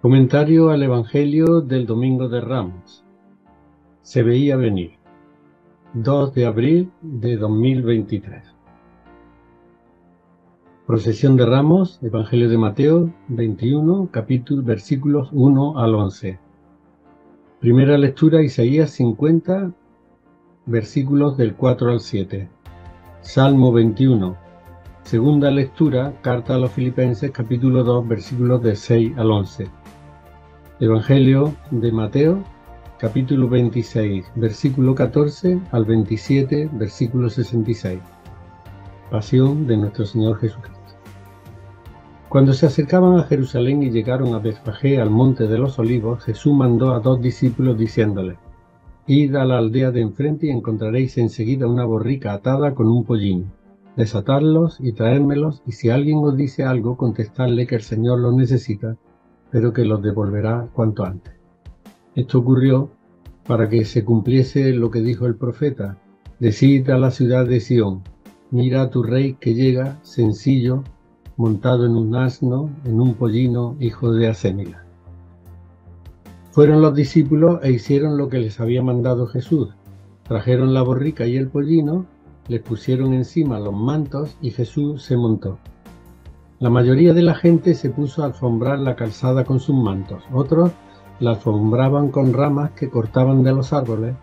Comentario al Evangelio del Domingo de Ramos. Se veía venir. 2 de abril de 2023. Procesión de Ramos, Evangelio de Mateo 21, versículos 1 al 11. Primera lectura, Isaías 50, versículos del 4 al 7. Salmo 21. Segunda lectura, carta a los Filipenses, capítulo 2, versículos de 6 al 11. Evangelio de Mateo, capítulo 26, versículo 14 al 27, versículo 66. Pasión de nuestro Señor Jesucristo. Cuando se acercaban a Jerusalén y llegaron a Betfagé, al monte de los Olivos, Jesús mandó a 2 discípulos diciéndoles: Id a la aldea de enfrente y encontraréis enseguida una borrica atada con un pollino. Desatadlos y traédmelos, y si alguien os dice algo, contestadle que el Señor los necesita, pero que los devolverá cuanto antes. Esto ocurrió para que se cumpliese lo que dijo el profeta: Decid a la ciudad de Sión: mira a tu rey que llega, sencillo, montado en un asno, en un pollino, hijo de Asémila. Fueron los discípulos e hicieron lo que les había mandado Jesús. Trajeron la borrica y el pollino, les pusieron encima los mantos y Jesús se montó. La mayoría de la gente se puso a alfombrar la calzada con sus mantos, otros la alfombraban con ramas que cortaban de los árboles,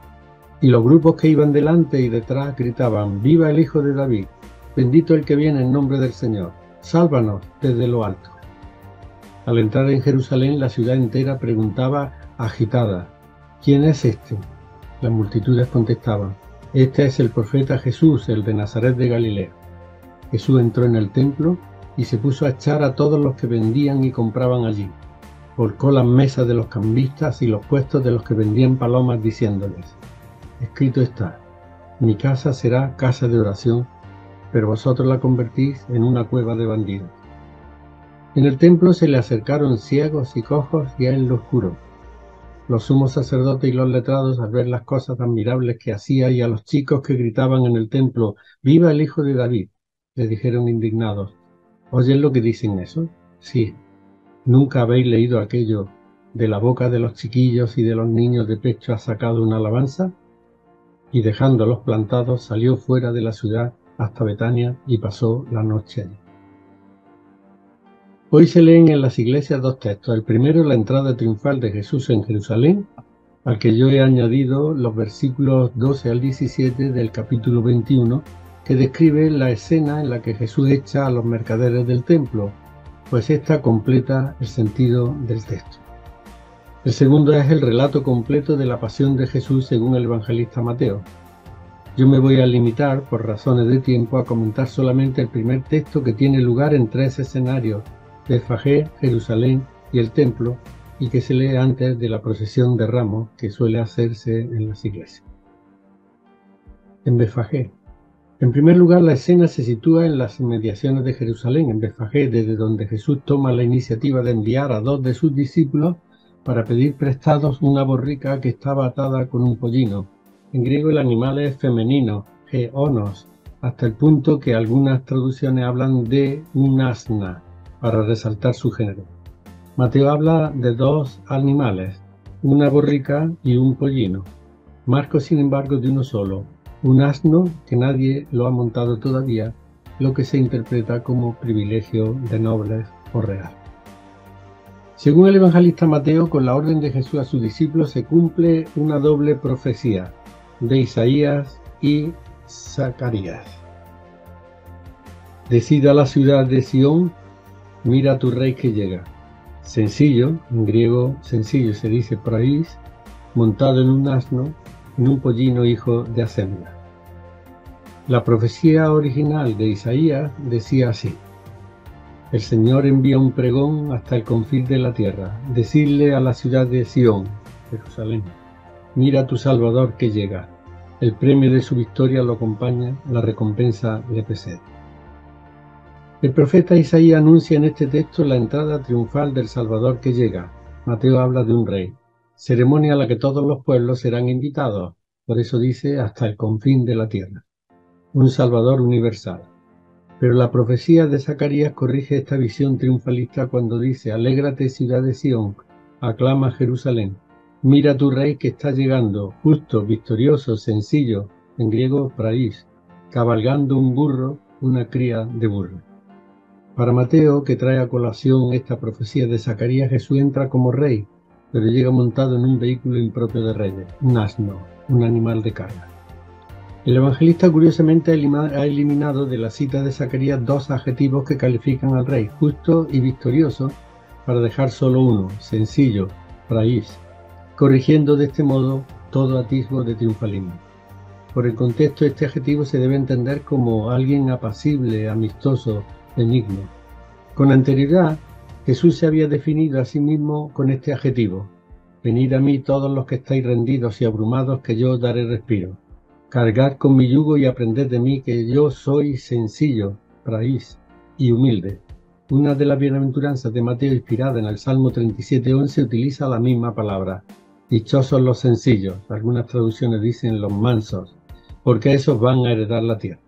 y los grupos que iban delante y detrás gritaban: ¡Viva el Hijo de David! ¡Bendito el que viene en nombre del Señor! ¡Sálvanos desde lo alto! Al entrar en Jerusalén, la ciudad entera preguntaba agitada: ¿Quién es este? Las multitudes contestaban: Este es el profeta Jesús, el de Nazaret de Galilea. Jesús entró en el templo y se puso a echar a todos los que vendían y compraban allí. Volcó las mesas de los cambistas y los puestos de los que vendían palomas, diciéndoles: Escrito está: mi casa será casa de oración, pero vosotros la convertís en una cueva de bandidos. En el templo se le acercaron ciegos y cojos y a él los curó. Los sumos sacerdotes y los letrados, al ver las cosas admirables que hacía, y a los chicos que gritaban en el templo: ¡Viva el Hijo de David!, le dijeron indignados: ¿Oyen lo que dicen eso? Sí. ¿Nunca habéis leído aquello: de la boca de los chiquillos y de los niños de pecho ha sacado una alabanza? Y dejándolos plantados, salió fuera de la ciudad hasta Betania y pasó la noche allí. Hoy se leen en las iglesias 2 textos. El primero, la entrada triunfal de Jesús en Jerusalén, al que yo he añadido los versículos 12 al 17 del capítulo 21, que describe la escena en la que Jesús echa a los mercaderes del templo, pues esta completa el sentido del texto. El segundo es el relato completo de la pasión de Jesús según el evangelista Mateo. Yo me voy a limitar, por razones de tiempo, a comentar solamente el primer texto, que tiene lugar en 3 escenarios: Betfagé, Jerusalén y el templo, y que se lee antes de la procesión de Ramos que suele hacerse en las iglesias. En Betfagé. En primer lugar, la escena se sitúa en las inmediaciones de Jerusalén, en Betfagé, desde donde Jesús toma la iniciativa de enviar a 2 de sus discípulos para pedir prestados una borrica que estaba atada con un pollino. En griego el animal es femenino, geonos, hasta el punto que algunas traducciones hablan de un asna, para resaltar su género. Mateo habla de 2 animales, una borrica y un pollino. Marcos, sin embargo, de uno solo, un asno que nadie lo ha montado todavía, lo que se interpreta como privilegio de nobles o real. Según el evangelista Mateo, con la orden de Jesús a sus discípulos se cumple una doble profecía de Isaías y Zacarías. Decid a la ciudad de Sión: mira a tu rey que llega. Sencillo, en griego sencillo se dice praís, montado en un asno, en un pollino, hijo de Asémila. La profecía original de Isaías decía así: el Señor envía un pregón hasta el confín de la tierra. Decidle a la ciudad de Sión, Jerusalén: mira a tu Salvador que llega. El premio de su victoria lo acompaña, la recompensa le precede. El profeta Isaías anuncia en este texto la entrada triunfal del Salvador que llega. Mateo habla de un rey, ceremonia a la que todos los pueblos serán invitados, por eso dice hasta el confín de la tierra. Un Salvador universal. Pero la profecía de Zacarías corrige esta visión triunfalista cuando dice: alégrate, ciudad de Sión, aclama Jerusalén. Mira tu rey que está llegando, justo, victorioso, sencillo, en griego praís, cabalgando un burro, una cría de burro. Para Mateo, que trae a colación esta profecía de Zacarías, Jesús entra como rey, pero llega montado en un vehículo impropio de reyes, un asno, un animal de carga. El evangelista curiosamente ha eliminado de la cita de Zacarías dos adjetivos que califican al rey, justo y victorioso, para dejar solo uno, sencillo, praís, corrigiendo de este modo todo atisbo de triunfalismo. Por el contexto, este adjetivo se debe entender como alguien apacible, amistoso, benigno. Con anterioridad, Jesús se había definido a sí mismo con este adjetivo: venid a mí todos los que estáis rendidos y abrumados, que yo os daré respiro. Cargad con mi yugo y aprended de mí, que yo soy sencillo, praís, y humilde. Una de las bienaventuranzas de Mateo, inspirada en el Salmo 37:11, utiliza la misma palabra. Dichosos los sencillos, algunas traducciones dicen los mansos, porque esos van a heredar la tierra.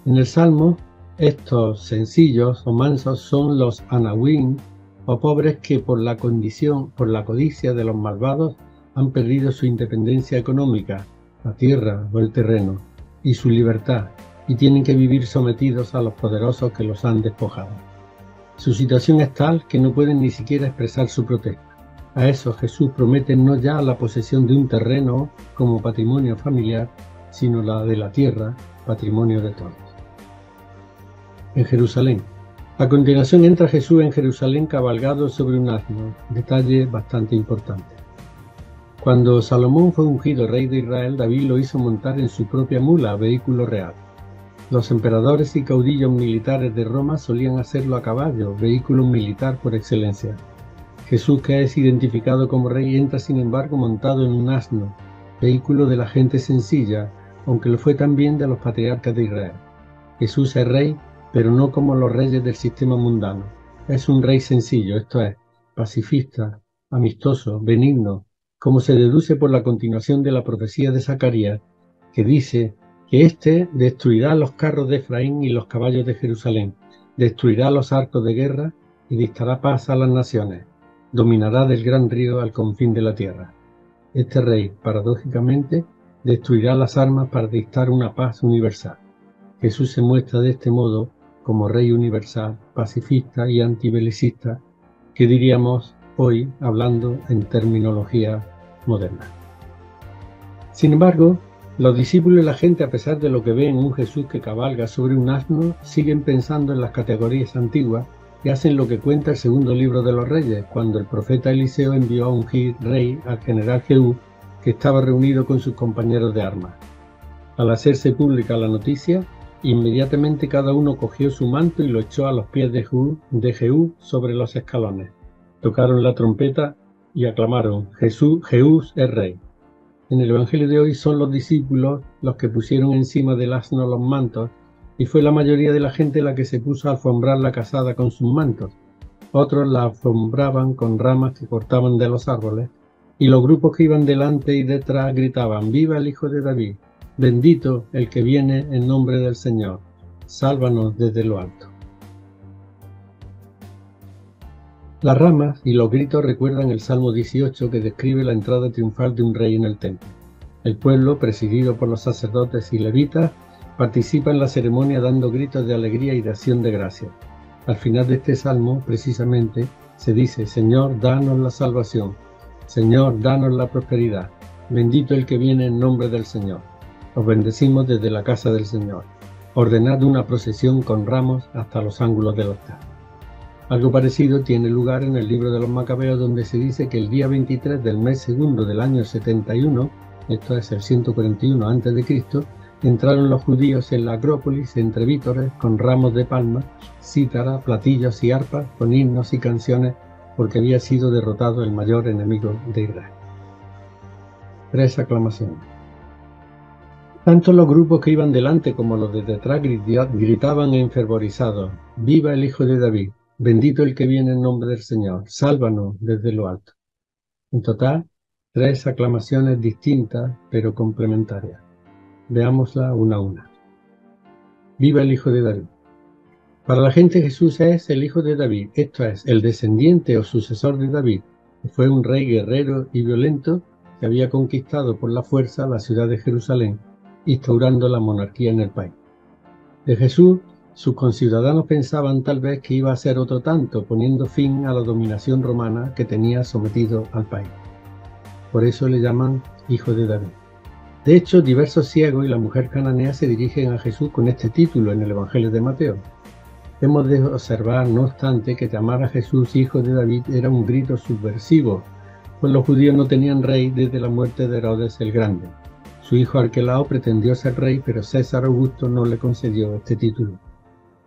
En el Salmo, estos sencillos o mansos son los anahuim, o pobres que por la codicia de los malvados han perdido su independencia económica, la tierra o el terreno, y su libertad, y tienen que vivir sometidos a los poderosos que los han despojado. Su situación es tal que no pueden ni siquiera expresar su protesta. A esos Jesús promete no ya la posesión de un terreno como patrimonio familiar, sino la de la tierra, patrimonio de todos. En Jerusalén. A continuación entra Jesús en Jerusalén cabalgado sobre un asno, detalle bastante importante. Cuando Salomón fue ungido rey de Israel, David lo hizo montar en su propia mula, vehículo real. Los emperadores y caudillos militares de Roma solían hacerlo a caballo, vehículo militar por excelencia. Jesús, que es identificado como rey, entra sin embargo montado en un asno, vehículo de la gente sencilla, aunque lo fue también de los patriarcas de Israel. Jesús es rey, pero no como los reyes del sistema mundano. Es un rey sencillo, esto es, pacifista, amistoso, benigno, como se deduce por la continuación de la profecía de Zacarías, que dice que éste destruirá los carros de Efraín y los caballos de Jerusalén, destruirá los arcos de guerra y dictará paz a las naciones, dominará del gran río al confín de la tierra. Este rey, paradójicamente, destruirá las armas para dictar una paz universal. Jesús se muestra de este modo como rey universal, pacifista y antibelicista, que diríamos hoy hablando en terminología moderna. Sin embargo, los discípulos y la gente, a pesar de lo que ven en un Jesús que cabalga sobre un asno, siguen pensando en las categorías antiguas y hacen lo que cuenta el segundo libro de los Reyes, cuando el profeta Eliseo envió a ungir rey al general Jehú, que estaba reunido con sus compañeros de armas. Al hacerse pública la noticia, inmediatamente cada uno cogió su manto y lo echó a los pies de Jehú sobre los escalones. Tocaron la trompeta y aclamaron: Jehú es rey. En el Evangelio de hoy son los discípulos los que pusieron encima del asno los mantos, y fue la mayoría de la gente la que se puso a alfombrar la calzada con sus mantos. Otros la alfombraban con ramas que cortaban de los árboles, y los grupos que iban delante y detrás gritaban: ¡Viva el Hijo de David! Bendito el que viene en nombre del Señor. Sálvanos desde lo alto. Las ramas y los gritos recuerdan el Salmo 18, que describe la entrada triunfal de un rey en el templo. El pueblo, presidido por los sacerdotes y levitas, participa en la ceremonia dando gritos de alegría y de acción de gracias. Al final de este salmo, precisamente, se dice: Señor, danos la salvación. Señor, danos la prosperidad. Bendito el que viene en nombre del Señor. Os bendecimos desde la casa del Señor. Ordenad una procesión con ramos hasta los ángulos del altar. Algo parecido tiene lugar en el libro de los Macabeos, donde se dice que el día 23 del mes segundo del año 71, esto es el 141 a.C., entraron los judíos en la Acrópolis entre vítores con ramos de palma, cítara, platillos y arpas, con himnos y canciones, porque había sido derrotado el mayor enemigo de Israel. 3 aclamaciones. Tanto los grupos que iban delante como los de detrás gritaban enfervorizados: ¡Viva el Hijo de David! Bendito el que viene en nombre del Señor. Sálvanos desde lo alto. En total, 3 aclamaciones distintas pero complementarias. Veámosla una a una. Viva el Hijo de David. Para la gente, Jesús es el Hijo de David, esto es, el descendiente o sucesor de David, Fue un rey guerrero y violento que había conquistado por la fuerza la ciudad de Jerusalén, instaurando la monarquía en el país. De Jesús, sus conciudadanos pensaban tal vez que iba a ser otro tanto, poniendo fin a la dominación romana que tenía sometido al país. Por eso le llaman Hijo de David. De hecho, diversos ciegos y la mujer cananea se dirigen a Jesús con este título en el Evangelio de Mateo. Hemos de observar, no obstante, que llamar a Jesús Hijo de David era un grito subversivo, pues los judíos no tenían rey desde la muerte de Herodes el Grande. Su hijo Arquelao pretendió ser rey, pero César Augusto no le concedió este título.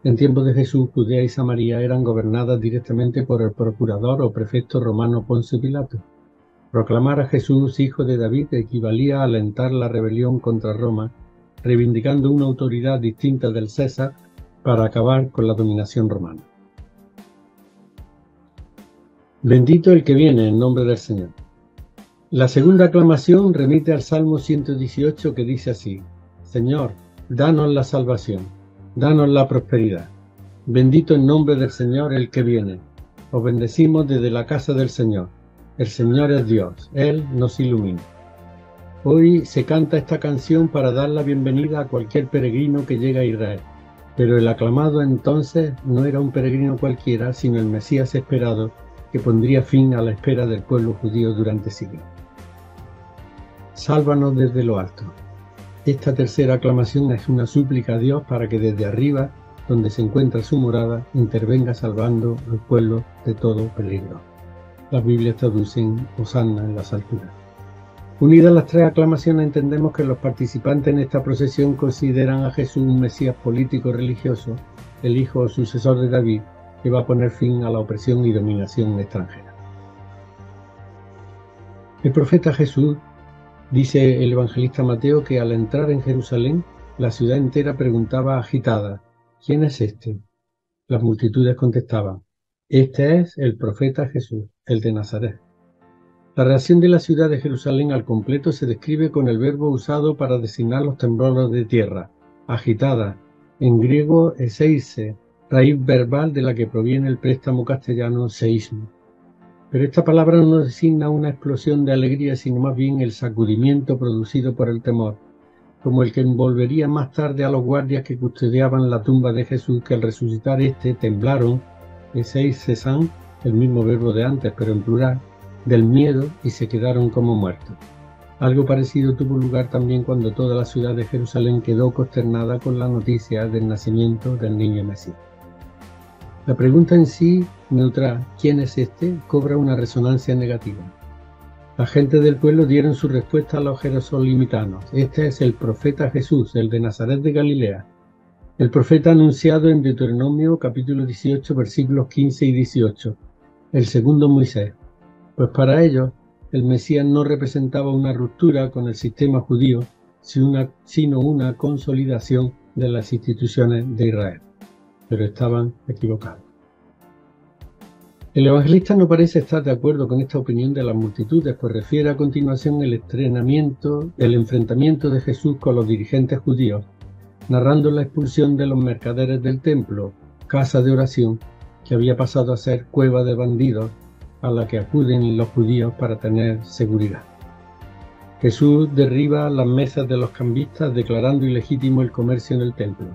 En tiempos de Jesús, Judea y Samaria eran gobernadas directamente por el procurador o prefecto romano Poncio Pilato. Proclamar a Jesús Hijo de David equivalía a alentar la rebelión contra Roma, reivindicando una autoridad distinta del César para acabar con la dominación romana. Bendito el que viene en nombre del Señor. La segunda aclamación remite al Salmo 118 que dice así: Señor, danos la salvación, danos la prosperidad. Bendito en nombre del Señor el que viene. Os bendecimos desde la casa del Señor. El Señor es Dios, Él nos ilumina. Hoy se canta esta canción para dar la bienvenida a cualquier peregrino que llega a Israel. Pero el aclamado entonces no era un peregrino cualquiera, sino el Mesías esperado, que pondría fin a la espera del pueblo judío durante siglos. Sálvanos desde lo alto. Esta tercera aclamación es una súplica a Dios para que desde arriba, donde se encuentra su morada, intervenga salvando al pueblo de todo peligro. Las Biblias traducen Hosanna en las alturas. Unidas las tres aclamaciones, entendemos que los participantes en esta procesión consideran a Jesús un Mesías político religioso, el hijo o sucesor de David, que va a poner fin a la opresión y dominación extranjera. El profeta Jesús, dice el evangelista Mateo, que al entrar en Jerusalén, la ciudad entera preguntaba agitada: ¿quién es este? Las multitudes contestaban: este es el profeta Jesús, el de Nazaret. La reacción de la ciudad de Jerusalén al completo se describe con el verbo usado para designar los temblores de tierra: agitada, en griego eseise, raíz verbal de la que proviene el préstamo castellano seísmo. Pero esta palabra no designa una explosión de alegría, sino más bien el sacudimiento producido por el temor, como el que envolvería más tarde a los guardias que custodiaban la tumba de Jesús, que al resucitar temblaron, eseisesan, el mismo verbo de antes pero en plural, del miedo y se quedaron como muertos. Algo parecido tuvo lugar también cuando toda la ciudad de Jerusalén quedó consternada con la noticia del nacimiento del niño Mesías. La pregunta en sí, neutral, ¿quién es este?, cobra una resonancia negativa. La gente del pueblo dieron su respuesta a los jerosolimitanos: este es el profeta Jesús, el de Nazaret de Galilea, el profeta anunciado en Deuteronomio capítulo 18 versículos 15 y 18, el segundo Moisés. Pues para ellos, el Mesías no representaba una ruptura con el sistema judío, sino una consolidación de las instituciones de Israel. Pero estaban equivocados. El evangelista no parece estar de acuerdo con esta opinión de las multitudes, pues refiere a continuación el enfrentamiento de Jesús con los dirigentes judíos, narrando la expulsión de los mercaderes del templo, casa de oración, que había pasado a ser cueva de bandidos, a la que acuden los judíos para tener seguridad. Jesús derriba las mesas de los cambistas, declarando ilegítimo el comercio en el templo.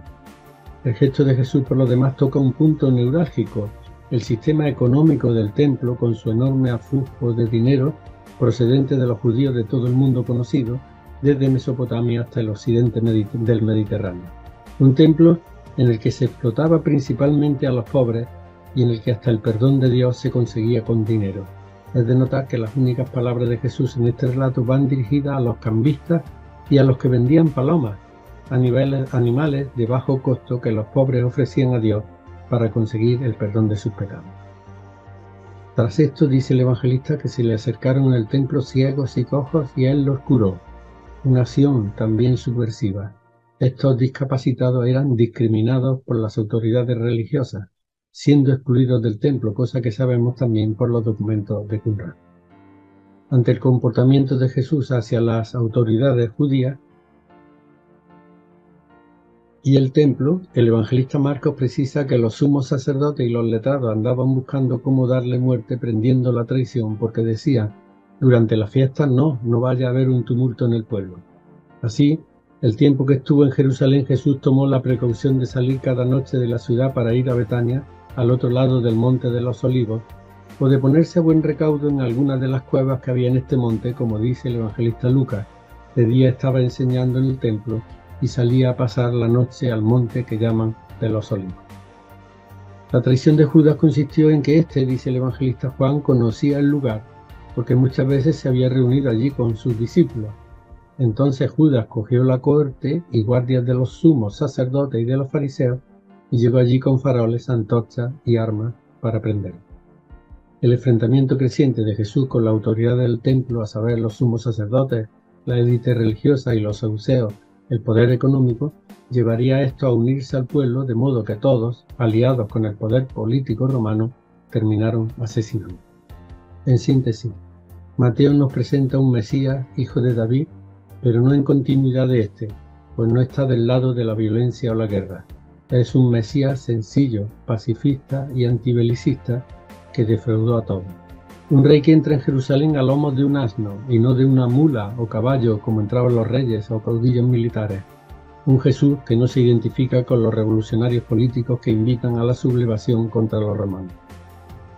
El gesto de Jesús, por lo demás, toca un punto neurálgico: el sistema económico del templo, con su enorme aflujo de dinero procedente de los judíos de todo el mundo conocido, desde Mesopotamia hasta el occidente del Mediterráneo. Un templo en el que se explotaba principalmente a los pobres y en el que hasta el perdón de Dios se conseguía con dinero. Es de notar que las únicas palabras de Jesús en este relato van dirigidas a los cambistas y a los que vendían palomas, animales de bajo costo que los pobres ofrecían a Dios para conseguir el perdón de sus pecados. Tras esto, dice el evangelista que se le acercaron al templo ciegos y cojos y él los curó, una acción también subversiva. Estos discapacitados eran discriminados por las autoridades religiosas, siendo excluidos del templo, cosa que sabemos también por los documentos de Qumran. Ante el comportamiento de Jesús hacia las autoridades judías, Y el templo, el evangelista Marcos precisa que los sumos sacerdotes y los letrados andaban buscando cómo darle muerte prendiendo la traición, porque decía, durante la fiesta no vaya a haber un tumulto en el pueblo. Así, el tiempo que estuvo en Jerusalén, Jesús tomó la precaución de salir cada noche de la ciudad para ir a Betania, al otro lado del monte de los Olivos, o de ponerse a buen recaudo en alguna de las cuevas que había en este monte, como dice el evangelista Lucas. De día estaba enseñando en el templo y salía a pasar la noche al monte que llaman de los Olivos. La traición de Judas consistió en que éste, dice el evangelista Juan, conocía el lugar, porque muchas veces se había reunido allí con sus discípulos. Entonces Judas cogió la cohorte y guardias de los sumos sacerdotes y de los fariseos y llegó allí con faroles, antorchas y armas para prenderlo. El enfrentamiento creciente de Jesús con la autoridad del templo, a saber, los sumos sacerdotes, la élite religiosa y los saduceos, el poder económico, llevaría a esto a unirse al pueblo, de modo que todos, aliados con el poder político romano, terminaron asesinando. En síntesis, Mateo nos presenta un Mesías, hijo de David, pero no en continuidad de este, pues no está del lado de la violencia o la guerra. Es un Mesías sencillo, pacifista y antibelicista que defraudó a todos. Un rey que entra en Jerusalén a lomos de un asno y no de una mula o caballo como entraban los reyes o caudillos militares. Un Jesús que no se identifica con los revolucionarios políticos que invitan a la sublevación contra los romanos.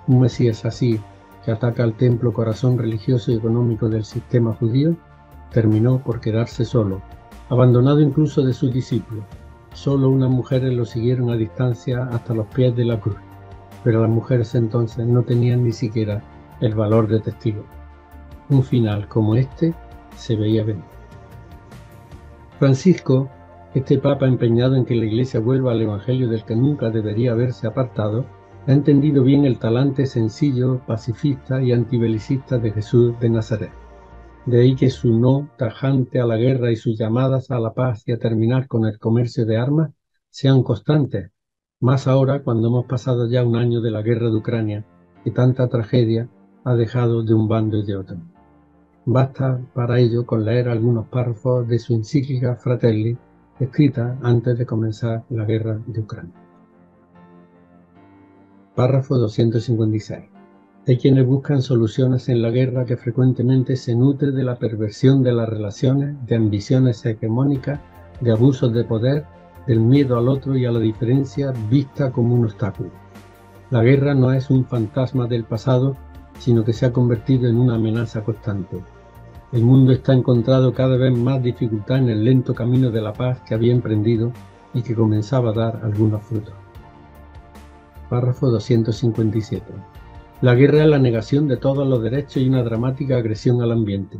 Un Mesías así, que ataca al templo corazón religioso y económico del sistema judío, terminó por quedarse solo, abandonado incluso de sus discípulos. Solo unas mujeres lo siguieron a distancia hasta los pies de la cruz, pero las mujeres entonces no tenían ni siquiera el valor de testigo. Un final como este se veía venir. Francisco, este papa empeñado en que la Iglesia vuelva al Evangelio del que nunca debería haberse apartado, ha entendido bien el talante sencillo, pacifista y antibelicista de Jesús de Nazaret. De ahí que su no tajante a la guerra y sus llamadas a la paz y a terminar con el comercio de armas sean constantes, más ahora cuando hemos pasado ya un año de la guerra de Ucrania y tanta tragedia ha dejado de un bando y de otro. Basta para ello con leer algunos párrafos de su encíclica Fratelli, escrita antes de comenzar la guerra de Ucrania. Párrafo 256. Hay quienes buscan soluciones en la guerra que frecuentemente se nutre de la perversión de las relaciones, de ambiciones hegemónicas, de abusos de poder, del miedo al otro y a la diferencia vista como un obstáculo. La guerra no es un fantasma del pasado, sino que se ha convertido en una amenaza constante. El mundo está encontrando cada vez más dificultad en el lento camino de la paz que había emprendido y que comenzaba a dar algunos frutos. Párrafo 257. La guerra es la negación de todos los derechos y una dramática agresión al ambiente.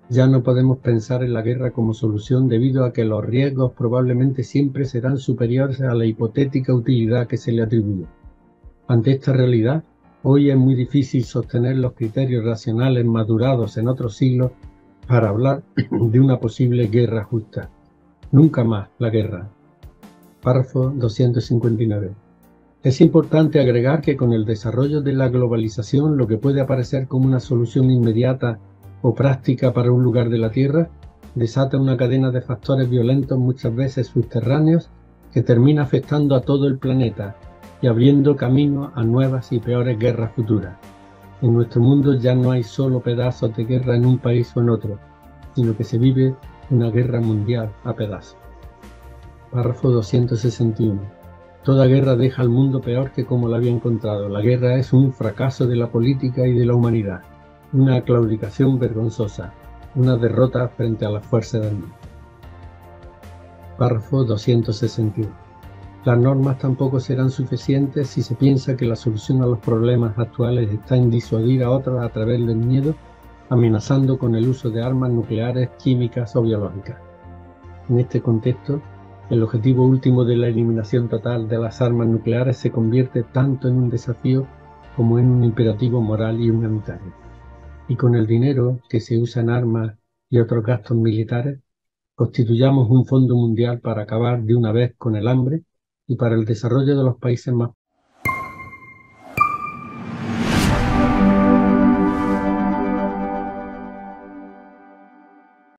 Ya no podemos pensar en la guerra como solución debido a que los riesgos probablemente siempre serán superiores a la hipotética utilidad que se le atribuye. Ante esta realidad, hoy es muy difícil sostener los criterios racionales madurados en otros siglos para hablar de una posible guerra justa. Nunca más la guerra. Párrafo 259. Es importante agregar que con el desarrollo de la globalización, lo que puede aparecer como una solución inmediata o práctica para un lugar de la Tierra, desata una cadena de factores violentos muchas veces subterráneos que termina afectando a todo el planeta y abriendo camino a nuevas y peores guerras futuras. En nuestro mundo ya no hay solo pedazos de guerra en un país o en otro, sino que se vive una guerra mundial a pedazos. Párrafo 261. Toda guerra deja al mundo peor que como la había encontrado. La guerra es un fracaso de la política y de la humanidad, una claudicación vergonzosa, una derrota frente a las fuerzas del mundo. Párrafo 262. Las normas tampoco serán suficientes si se piensa que la solución a los problemas actuales está en disuadir a otros a través del miedo, amenazando con el uso de armas nucleares, químicas o biológicas. En este contexto, el objetivo último de la eliminación total de las armas nucleares se convierte tanto en un desafío como en un imperativo moral y humanitario. Y con el dinero que se usa en armas y otros gastos militares, constituyamos un fondo mundial para acabar de una vez con el hambre y para el desarrollo de los países más